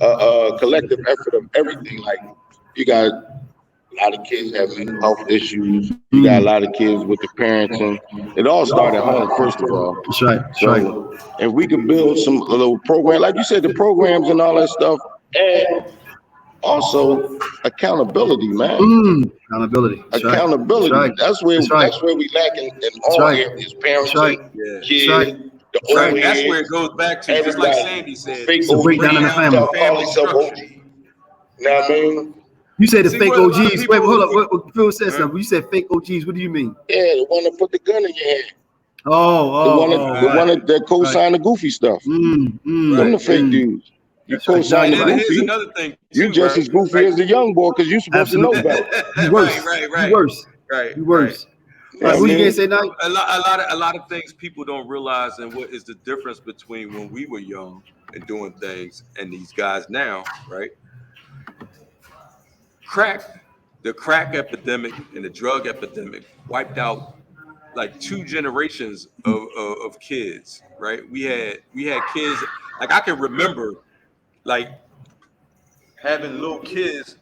a collective effort of everything. Like, you got a lot of kids have mental health issues. You got a lot of kids with the parents, and it all started at home, first of all. That's right. So if we could build a little program, like you said, the programs and all that stuff, and also accountability, man. Accountability. Accountability. Right. That's where we lack in all areas. Parents, kids, the old That's where it goes back to. Just like Sandy said, it's a breakdown in the family. You know what I mean? You said the fake OGs. Wait, hold up. Phil said something. You said fake OGs. What do you mean? Yeah, the one that put the gun in your hand. The one that co-signed the goofy stuff. Them the fake dudes. You co-signed the goofy. Here's another thing. You just as goofy as the young boy, because you're supposed to know better. You worse. Right. You worse. Right. You worse. Right. What you gonna say now? A lot of things people don't realize, and what is the difference between when we were young and doing things and these guys now, right? The crack epidemic and the drug epidemic wiped out like 2 generations of kids, right? We had kids, like, I can remember, like, having little kids,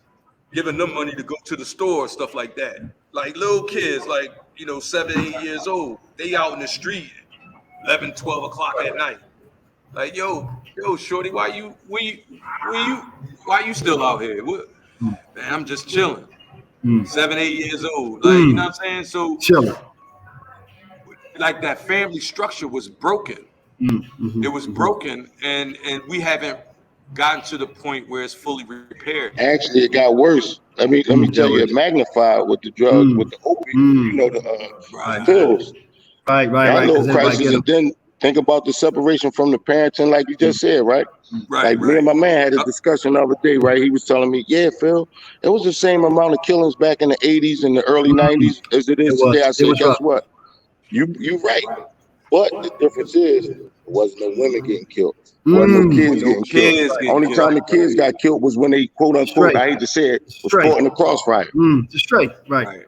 giving them money to go to the store, stuff like that. Like, little kids, like, you know, 7, 8 years old, they out in the street 11, 12 o'clock at night. Like, yo, shorty, why you still out here? What? Man, I'm just chilling. 7, 8 years old. Like, you know what I'm saying? So chilling. Like, that family structure was broken. It was broken, and we haven't gotten to the point where it's fully repaired. Actually, it got worse. Let me tell you, it magnified with the drugs, with the opiates, you know, the pills. Right. Little crisis, and then Think about the separation from the parents, and like you just said, right? Like me and my man had a discussion the other day, right? He was telling me, yeah, Phil, it was the same amount of killings back in the 80s and the early 90s as it is today. I said, guess what? You right. But the difference is there wasn't no women getting killed. There wasn't no kids getting killed. Only time the kids got killed was when they, quote unquote, I hate to say it, was caught in the crossfire. Straight. Right.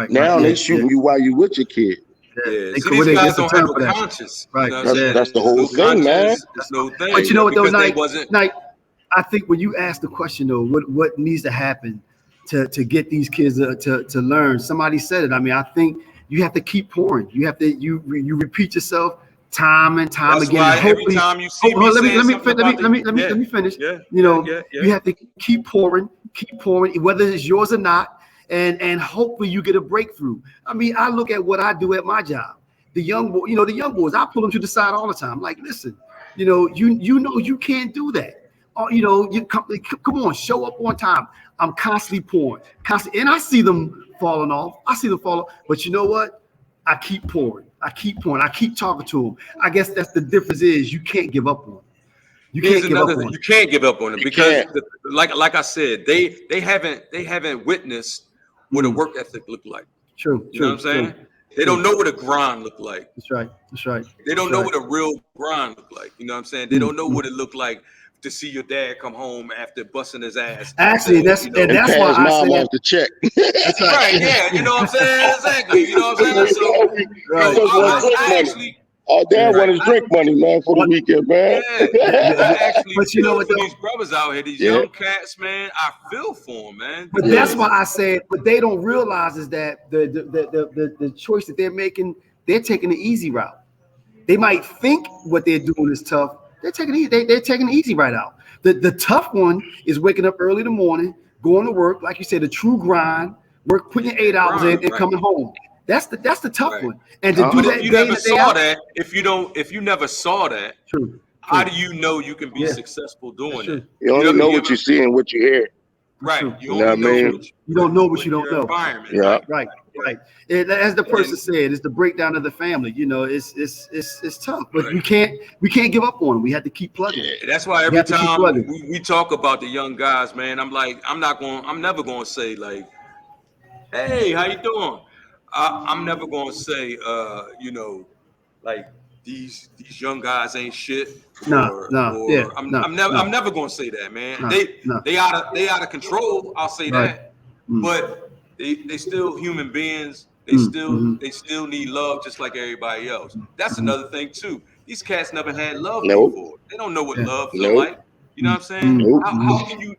Now they shooting you while you with your kid. Yeah, see, these guys don't have a conscience. Right. You know what I'm saying? That's the whole thing, man. It's no thing. But you know what, though, Night, I think when you ask the question, though, what needs to happen to get these kids to learn? Somebody said it. I mean, I think you have to keep pouring. You have to you repeat yourself time and time again. Why every time you see me, let me finish. Yeah, you have to keep pouring, whether it's yours or not. And hopefully you get a breakthrough. I mean, I look at what I do at my job. The young boys, I pull them to the side all the time. Like, listen, you know you can't do that. You come on, show up on time. I'm constantly pouring, and I see them falling off. But you know what? I keep pouring. I keep talking to them. I guess that's the difference is you can't give up on them. You can't give up on them because, like I said, they haven't witnessed what a work ethic look like. True. You know what I'm saying? They don't know what a grind look like. That's right. They don't know what a real grind look like. You know what I'm saying? They don't know what it looked like to see your dad come home after busting his ass. Actually, that's why I say off the check. That's right. Yeah. You know what I'm saying? Exactly. You know what I'm saying? So, our dad want his drink money, man, for the weekend, man. I actually but you know what, these brothers out here, these young cats, man, I feel for them, man. But that's why I said, what they don't realize is that the choice that they're making, they're taking the easy route. They might think what they're doing is tough. They're taking the easy route out. The tough one is waking up early in the morning, going to work, like you said, the true grind, putting your 8 hours in and coming home. That's the tough one. And to do that, if you never saw that, if you never saw that, how do you know you can be successible doing it? You only know what you see and what you hear. Right. You don't know what you don't know. Yeah. Right. As the person said, it's the breakdown of the family. You know, it's tough, but we can't give up on them. We have to keep plugging. Yeah, that's why every time we talk about the young guys, man, I'm like, I'm never gonna say like, hey, how you doing? I'm never gonna say, like these young guys ain't shit. I'm never gonna say that, man. They out of control. I'll say that, but they still human beings. They still need love just like everybody else. That's another thing too. These cats never had love before. They don't know what love feels like. You know what I'm saying? How can you?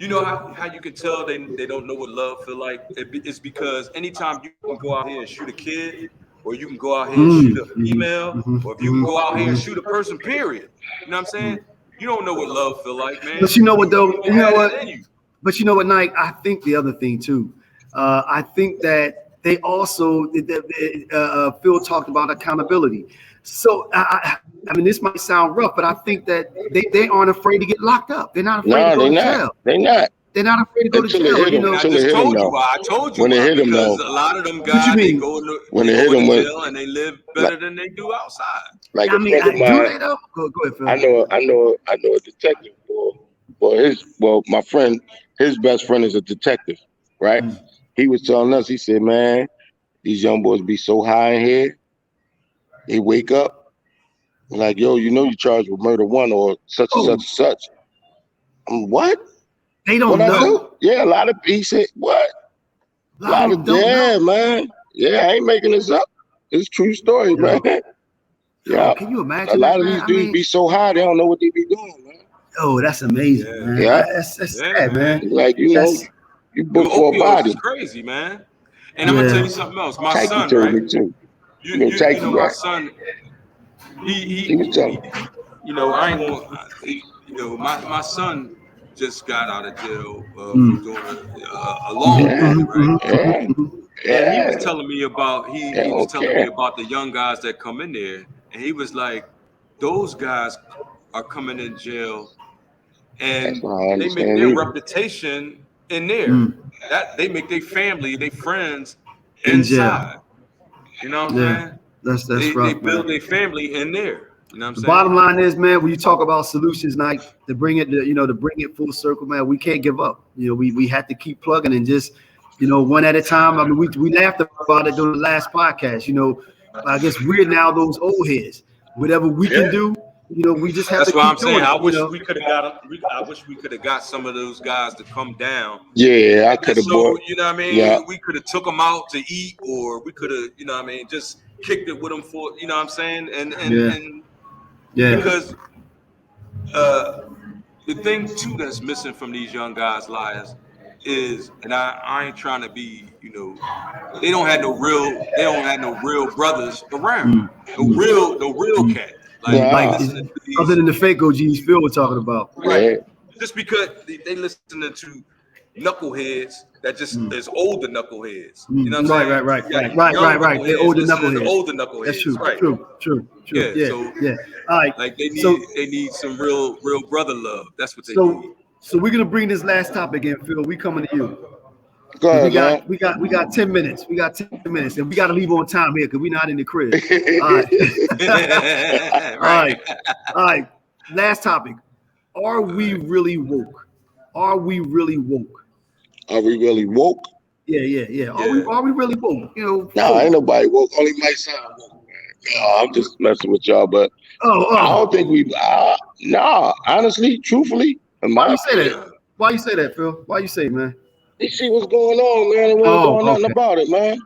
You know how you can tell they don't know what love feel like? It's because anytime you can go out here and shoot a kid, or you can go out here and shoot a female, or if you can go out here and shoot a person, period. You know what I'm saying? You don't know what love feel like, man. But you know what, though? You know what? But you know what, Nike? I think the other thing, too. I think that they also, Phil talked about accountability. So, I mean, this might sound rough, but I think that they aren't afraid to get locked up. They're not afraid to go to jail. They're not. They're not afraid to go to jail. I just told you why. I told you when they hit them, because a lot of them guys, they go to jail and they live better than they do outside. Like I mean, do they though? Go ahead, Phil. I know a detective. My friend, his best friend is a detective, right? He was telling us, he said, man, these young boys be so high in here. They wake up like, yo, you charged with murder 1 or such and such. What? They don't know. Yeah, a lot of people said, what? A lot of man. Yeah, I ain't making this up. It's a true story, man. Yeah. Can you imagine? A lot of these dudes be so high, they don't know what they be doing, man. Oh, that's amazing, man. Yeah. That's sad, man. Like, you book for a body. It's crazy, man. And I'm gonna tell you something else. My son, told right? me too. My son, he was telling me. I ain't gonna. My son just got out of jail from doing a long time, right? And he was telling me about the young guys that come in there, and he was like, those guys are coming in jail, and they make their reputation in there. That they make their family, their friends inside. You know what I'm saying? That's they rough, build man. their family in there. You know what I'm The saying? bottom line is, man, when you talk about solutions, like to bring it, to bring it full circle, man, we can't give up. We had to keep plugging and just, one at a time. I mean, we laughed about it during the last podcast. I guess we're now those old heads. Whatever we can do, we just have That's to what keep I'm saying. doing it. I wish we could have got them. I wish we could have got some of those guys to come down. Yeah, I could have bought. You know what I mean? Yeah. We could have took them out to eat, or we could have, you know what I mean, just kicked it with them for, you know what I'm saying? And because the thing too that's missing from these young guys' lives is, and I ain't trying to be, they don't have no real brothers around. No real cat. Like other than the fake OGs Phil was talking about. Right. Yeah. Just because they listening to knuckleheads that just is older knuckleheads. You know what I'm saying? Right. They're older knuckleheads. Older knuckleheads. That's true. Right. True. Yeah. All right. Like they need some real brother love. That's what they need. So we're gonna bring this last topic in, Phil. We coming to you. Go ahead, we got 10 minutes. We got 10 minutes, and we got to leave on time here because we're not in the crib. All right. Last topic. Are we really woke? Are we really woke? Are we really woke? Yeah. Are we really woke? No, ain't nobody woke. Only Mike sound woke, man. No, I'm just messing with y'all, but I don't think we. Honestly, truthfully, why you say that? Why you say that, Phil? Why you say, man? You see what's going on, man, and we ain't doing nothing about it, man.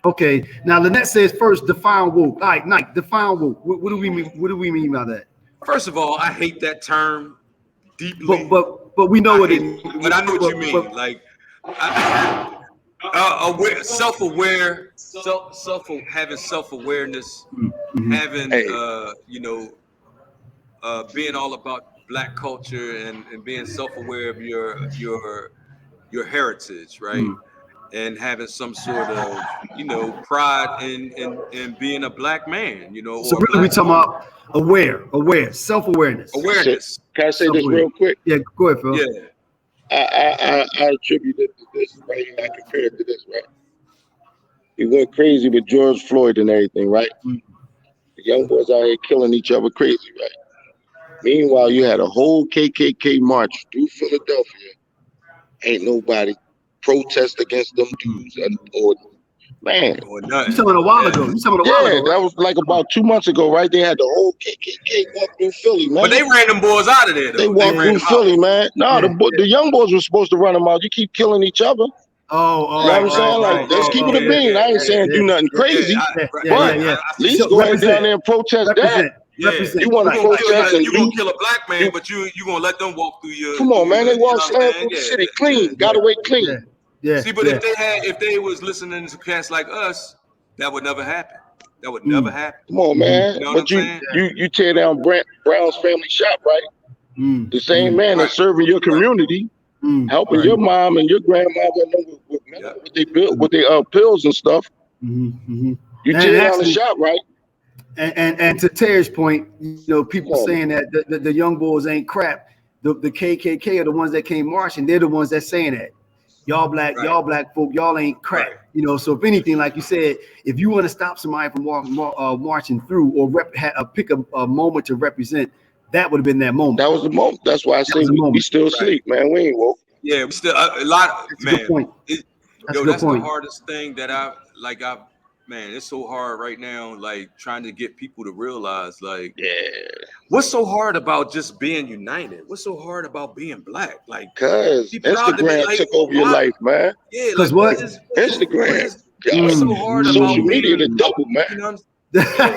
Okay. Now Lynette says first, define woke. All right, Nike, define woke. What do we mean? What do we mean by that? First of all, I hate that term deeply. But we know what it means. But I know what you mean. Like self-aware, having self-awareness, having being all about Black culture and being self-aware of your heritage, right? And having some sort of pride in being a Black man, So really we talking about aware, self-awareness. Awareness. Can I say this real quick? Yeah, go ahead, Phil. Yeah. I attribute it to this right here. I compare it to this, right? We went crazy with George Floyd and everything, right? The young boys out here killing each other crazy, right? Meanwhile, you had a whole KKK march through Philadelphia. Ain't nobody protest against them dudes or man. You talking about a while ago. That was like about 2 months ago, right? They had the whole KKK walk through Philly, man. But they ran them boys out of there, though. They walked through Philly, man. No, the young boys were supposed to run them out. You keep killing each other. You know what I'm saying? Like, let's keep it a bean. I ain't saying do nothing crazy. But at least go ahead down there and protest that. You want to protest and you gonna kill a Black man, but you gonna let them walk through your. Come on, man. They walk slam through the city clean. Got away clean. See, but if they was listening to cats like us, that would never happen. That would never happen. Come on, man. But you tear down Brown's family shop, right? The same man that's serving your community, helping your mom and your grandmother with what they built, with their pills and stuff. You tear down the shop, right? And to Terry's point, people saying that the young boys ain't crap. The KKK are the ones that came marching. They're the ones that saying that. Y'all black folk, y'all ain't crap. So if anything, like you said, if you want to stop somebody from marching through or pick a moment to represent, that would have been that moment. That was the moment. That's why I say we still sleep, man. We ain't woke. Yeah, we still a lot. That's man, a good point. That's the hardest thing that man, it's so hard right now, like trying to get people to realize, like, what's so hard about just being united? What's so hard about being Black? Like, because Instagram took over your life, man. Yeah, because what? Instagram. What's so hard social about media, the double, man.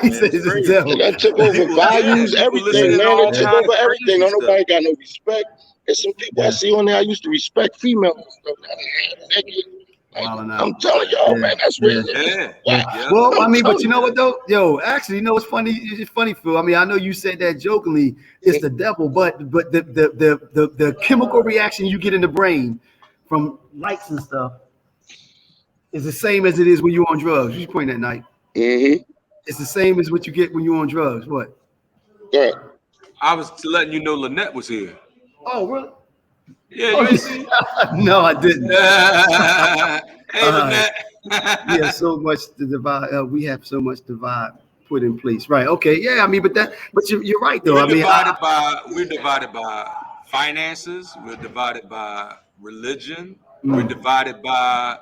He said it's a devil. That took over values, everything, man. It took over everything. Nobody got no respect. There's some people I see on there. I used to respect females and stuff. Now they naked. I'm telling y'all, man, that's real. Well, I mean, but you know what though? Yo, actually, what's funny? It's funny, Phil. I mean, I know you said that jokingly. It's the devil, but the chemical reaction you get in the brain from likes and stuff is the same as it is when you're on drugs. You point that night. It's the same as what you get when you're on drugs. What? Yeah. I was letting you know Lynette was here. Oh, really? Yeah, you see? No, I didn't. Hey, Lynette. We have so much to divide. We have so much divide put in place. Right. Okay. Yeah. I mean, but you're right though. We're divided by finances. We're divided by religion. We're Mm, divided by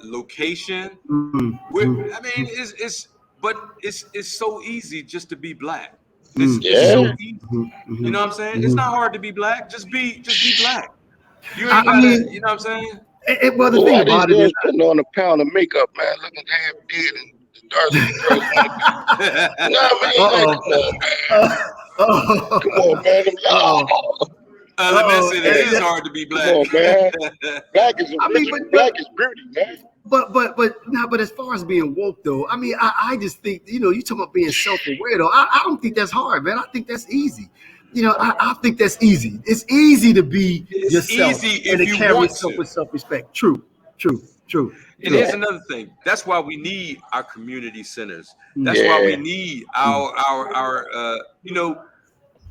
location. I mean, it's so easy just to be black. It's so easy. You know what I'm saying? It's not hard to be black. Just be black. You ain't I gotta. mean, You know what I'm saying? well, the thing these about it girls is, putting on a pound of makeup, man, looking half dead, and the dark-skinned girls want to be. You know what I mean? Like, come on, man. Come on, man. Let me say it is hard to be black. Come on, man. Black is black is beauty, man. But as far as being woke though, I mean, I just think, you talking about being self-aware though. I don't think that's hard, man. I think that's easy. I think that's easy. It's easy to be yourself and to carry yourself with self-respect. True. And here's another thing. That's why we need our community centers. That's why we need our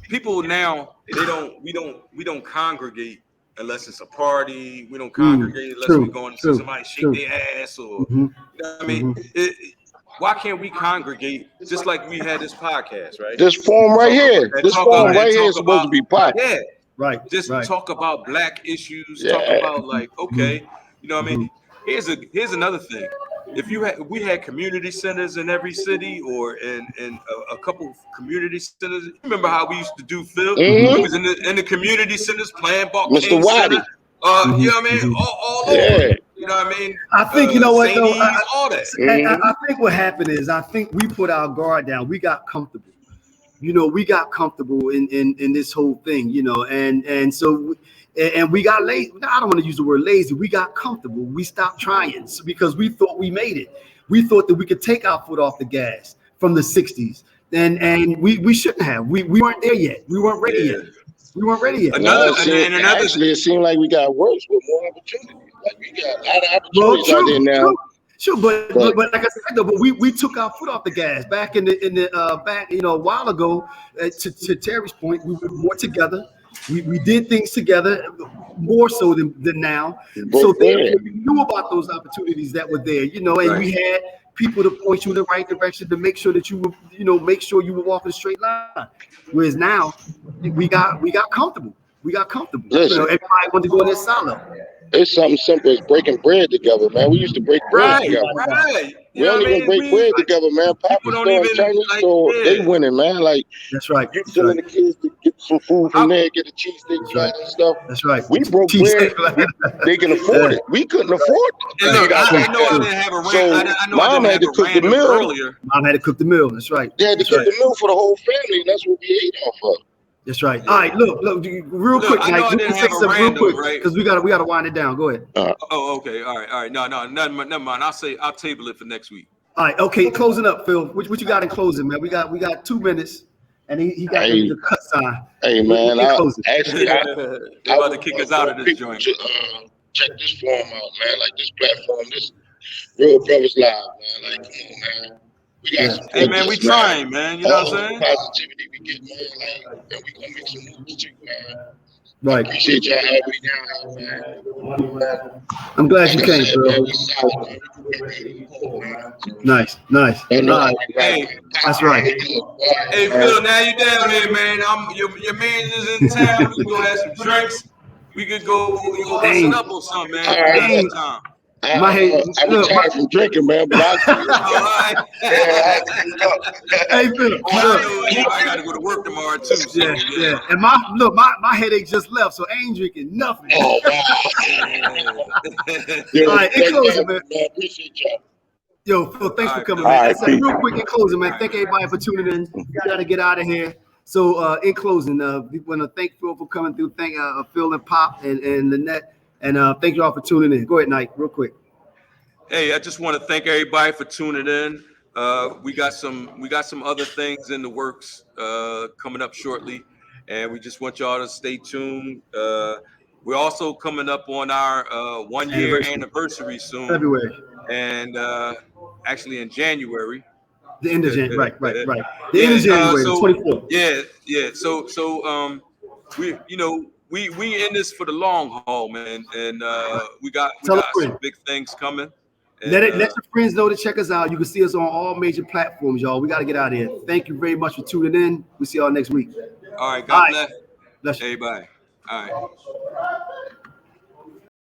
people now. We don't congregate unless it's a party. We don't congregate unless we're going to see somebody shake their ass or you know what I mean. Why can't we congregate just like we had this podcast, right? This forum right here. This forum right here is supposed to be podcast. Yeah. Right. Just talk about black issues. Talk about like, okay, you know what I mean? Here's another thing. If we had community centers in every city or in a couple community centers. Remember how we used to do, Phil? We was in the community centers playing ball. Mr. Waddy. You know what I mean? All over. You know what I mean? I think you know what though. All that. I think what happened is I think we put our guard down. We got comfortable. We got comfortable in this whole thing. And so. And we got lazy. I don't want to use the word lazy. We got comfortable. We stopped trying because we thought we made it. We thought that we could take our foot off the gas from the 60s. And we shouldn't have. We weren't there yet. We weren't ready yet. We weren't ready yet. Actually, it seemed like we got worse with more opportunities. Like we got a lot of opportunities out there now. Sure, but like I said though, but we took our foot off the gas back in the back, a while ago. To Terry's point, we were more together. We did things together more so than now. So we knew about those opportunities that were there, and we had people to point you in the right direction to make sure that you were, make sure you were walking a straight line. Whereas now we got comfortable. We got comfortable. Listen, everybody wanted to go in their silo. It's something simple as breaking bread together, man. We used to break bread together. Right. We don't even break bread together, man. Papa's store, Chinese store, they winning, man. Like that's right. You telling the kids to get some food from there, get a cheesesteak flat and stuff. That's right. We broke bread. They can afford it. We couldn't afford it. And look, I know I didn't have a rant. I know Mom had to cook the meal earlier. Mom had to cook the meal. That's right. They had to cook the meal for the whole family, and that's what we ate off of. That's right. All right, look, real quick, Mike. Because we gotta wind it down. Go ahead. Oh, okay. All right. No, never mind. I'll table it for next week. All right, okay. Closing up, Phil. What you got in closing, man? We got 2 minutes, and he got the cut sign. Hey, man. I about to kick us out of this joint. Check this forum out, man. Like this platform, this RealBrosLive, man. Like, come on, man. We got hey man, we trying, man. You know what I'm saying? Positivity we get, man. Like, and we gonna make some moves too, man. Right. I appreciate y'all having me down, man. I'm glad you came, bro. Nice. Hey, that's right. Hey, Phil, now you down here, man. Your man is in town. We can go have some drinks. We could go listen up or something, man. I retired from drinking, man, but hey, Phil, I gotta go to work tomorrow too. So, yeah. And my headache just left, so I ain't drinking nothing. Oh, wow. All right, in closing, man. Appreciate y'all. Yo, Phil, thanks for coming, man. Real quick in closing, man. Thank everybody for tuning in. We gotta get out of here. So, in closing, we want to thank Phil for coming through. Thank Phil and Pop and Lynette. And thank you all for tuning in. Go ahead, Nike, real quick. Hey, I just want to thank everybody for tuning in. We got some other things in the works coming up shortly, and we just want y'all to stay tuned. We're also coming up on our 1 year anniversary soon, February, and actually in January. The end of January, right. The end of January, the 24th. Yeah. So we in this for the long haul, man, and we got some big things coming. Let your friends know to check us out. You can see us on all major platforms, y'all. We got to get out of here. Thank you very much for tuning in. We'll see y'all next week. All right. God bless. Bless you. Everybody. All right.